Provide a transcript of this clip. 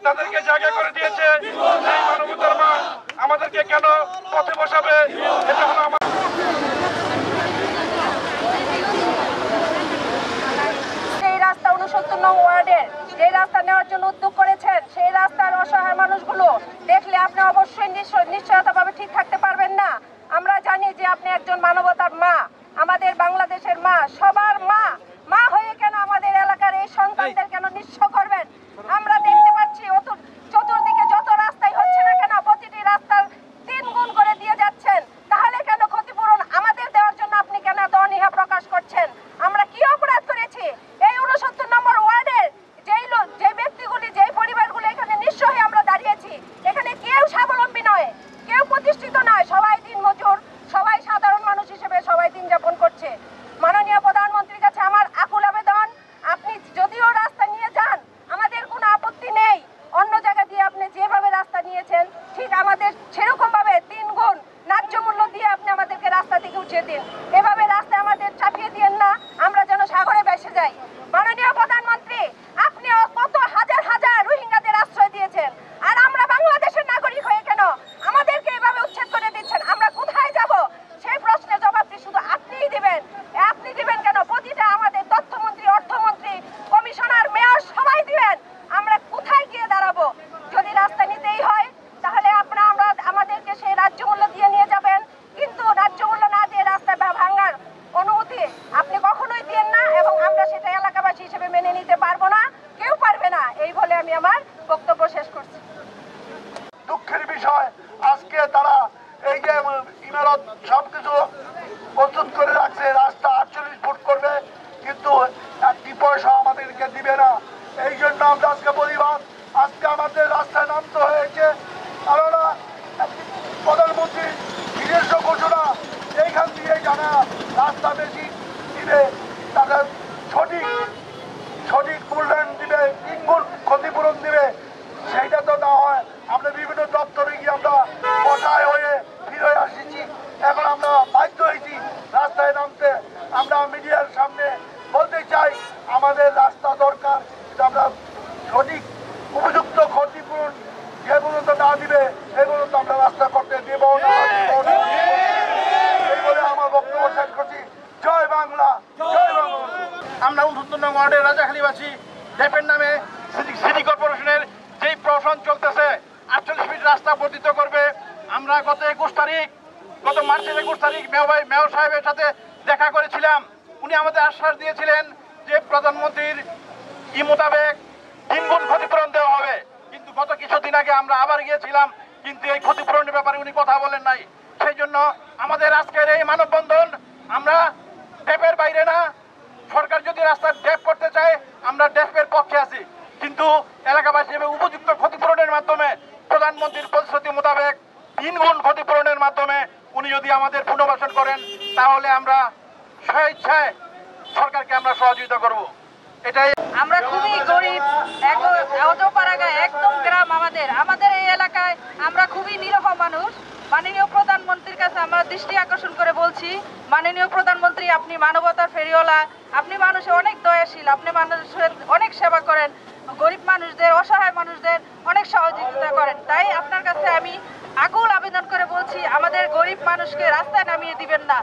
তাদেরকে জায়গা করে দিয়েছে। এই মানবতার মা আমাদেরকে কেন পথে বসাবে? এটা হলো আমার এই রাস্তা 69 নং ওয়ার্ডের যে রাস্তা নেওয়ার জন্য উদ্যোগ করেছেন, সেই রাস্তার অসহায় মানুষগুলো দেখলে আপনি অবশ্যই নিশ্চয়তাভাবে ঠিক থাকতে পারবেন না। আমরা জানি যে আপনি একজন মানবতার মা, আমাদের বাংলাদেশের মা, সবার মা। মা হয়ে কেন আমাদের এলাকার এই সন্তানদের কেন নিঃস্ব করবেন? আমরা দেখতে পাচ্ছি চতুর্দিকে যত রাস্তাই হচ্ছে না কেন, প্রতিটি রাস্তার 3 গুণ করে দিয়ে যাচ্ছেন। তাহলে কেন ক্ষতিপূরণ আমাদের দেওয়ার জন্য আপনি কেন এত অনীহা প্রকাশ করছেন? আমরা কি অপরাধ করেছি? এই 69 নম্বর ওয়ার্ডের যে ব্যক্তিগুলি, যে পরিবারগুলি এখানে নিঃস্ব হয়ে আমরা দাঁড়িয়েছি, এখানে কেউ স্বাবলম্বী নয়, কেউ প্রতিষ্ঠিত নয়, সবাই দিনমজুর, সবাই সাধারণ মানুষ হিসেবে সবাই দিন যাপন করছে। মাননীয় প্রধানমন্ত্রীর কাছে আমার আকুল আবেদন, আপনি যদিও রাস্তা নিয়ে যান, আমাদের কোনো আপত্তি নেই। অন্য জায়গা দিয়ে আপনি যেভাবে রাস্তা নিয়েছেন, ঠিক আমাদের সেরকম ভাবে 3 গুণ ন্যায্য মূল্য দিয়ে আপনি আমাদেরকে রাস্তা থেকে উঠিয়ে দিন। এভাবে রাস্তা আমাদের চাপিয়ে দিয়েন না, আমরা যেন সাগরে ভেসে যাই। মাননীয় প্রধানমন্ত্রী, আপনি কত হাজার হাজার রোহিঙ্গাদের আশ্রয় দিয়েছেন, আর আমরা বাংলাদেশের নাগরিক হয়ে কেন আমাদেরকে এভাবে উচ্ছেদ করে দিচ্ছেন? আমরা কোথায় যাব? সেই প্রশ্নের জবাবটি শুধু আপনিই দিবেন। আপনি দিবেন কেন? প্রতিটা আমাদের তথ্যমন্ত্রী, অর্থমন্ত্রী, কমিশনার, মেয়র সবাই দিবেন। আমরা কোথায় গিয়ে দাঁড়াবো? যদি রাস্তা নিতেই হয় তাহলে আমরা আমাদেরকে সেই ন্যায্য মূল্য দিয়ে নিয়ে যাবেন, কিন্তু ন্যায্য মূল্য না দিয়ে রাস্তা ভাঙার অনুমতি আপনি কখনোই দিয়েন না, এবং আমরা সেটা এলাকাবাসী হিসেবে মেনে নিতে পারবো না, কেউ পারবে না। এই বলে আমি আমার বক্তব্য শেষ করছি। দুঃখের বিষয়, আজকে তারা এই যে ইমারত সবকিছু প্রস্তুত করে রাখছে, রাস্তা 48 ফুট করবে, কিন্তু 1 পয়সা আমাদেরকে দিবে না। এই জন্য আমরা আজকে প্রতিবাদ, আজকে আমাদের রাস্তায় নামতে হয়েছে। কারণ প্রধানমন্ত্রী নিজস্ব ঘোষণা, এইখান দিয়ে যারা রাস্তা বেশি দিবে তাদের সঠিক মূল্যায়ন দিবে, 3 গুণ ক্ষতিপূরণ দিবে, সেইটা তো না হয়। আমরা বিভিন্ন দপ্তরে গিয়ে আমরা বসায় হয়ে ফিরে আসছি, এখন আমরা বাধ্য হয়েছি রাস্তায় নামতে। আমরা মিডিয়ার সামনে বলতে চাই, আমাদের রাস্তা দরকার, আমরা সঠিক উপযুক্ত ক্ষতিপূরণ যে পর্যন্ত না দিবে এই পর্যন্ত আমরা রাস্তা করতে দেব না। এই বলে আমার বক্তব্য শেষ করছি। জয় বাংলা, জয় বাংলা। আমরা 69 নং ওয়ার্ডের রাজাখালীবাসী ডেপের নামে সিটি কর্পোরেশনের যেই প্রশাসন চলতেছে 48 ফিট রাস্তা বর্ধিত করবে। আমরা গত মার্চের 21 তারিখ মেয়র সাহেবের সাথে দেখা করেছিলাম। উনি আমাদের আশ্বাস দিয়েছিলেন যে প্রধানমন্ত্রীর মোতাবেক 3 গুণ ক্ষতিপূরণ দেওয়া হবে, কিন্তু গত কিছুদিন আগে আমরা আবার গিয়েছিলাম, কিন্তু এই ক্ষতিপূরণের ব্যাপারে উনি কথা বলেন নাই। সেই জন্য আমাদের আজকের এই মানববন্ধন, আমরা ডেপের বাইরে না, সরকার যদি রাস্তার ডেপ করতে চায় আমরা ডেপের পক্ষে আছি, কিন্তু এলাকাবাসী হিসেবে উপযুক্ত ক্ষতিপূরণের মাধ্যমে প্রধানমন্ত্রীর প্রতিশ্রুতি মোতাবেক 3 গুণ ক্ষতিপূরণের মাধ্যমে উনি যদি আমাদের পুনর্বাসন করেন, তাহলে আমরা স্বেচ্ছায় সরকারকে আমরা সহযোগিতা করব। এটাই। আমরা খুবই গরিব, অজপাড়াগা একদম গ্রাম আমাদের এই এলাকায় আমরা খুবই নিরহ মানুষ। মাননীয় প্রধানমন্ত্রীর কাছে আমরা দৃষ্টি আকর্ষণ করে বলছি, মাননীয় প্রধানমন্ত্রী, আপনি মানবতার ফেরিওয়ালা, আপনি মানুষে অনেক দয়াশীল, আপনি মানুষের অনেক সেবা করেন, গরিব মানুষদের, অসহায় মানুষদের অনেক সহযোগিতা করেন। তাই আপনার কাছে আমি আকুল আবেদন করে বলছি, আমাদের গরিব মানুষকে রাস্তায় নামিয়ে দিবেন না।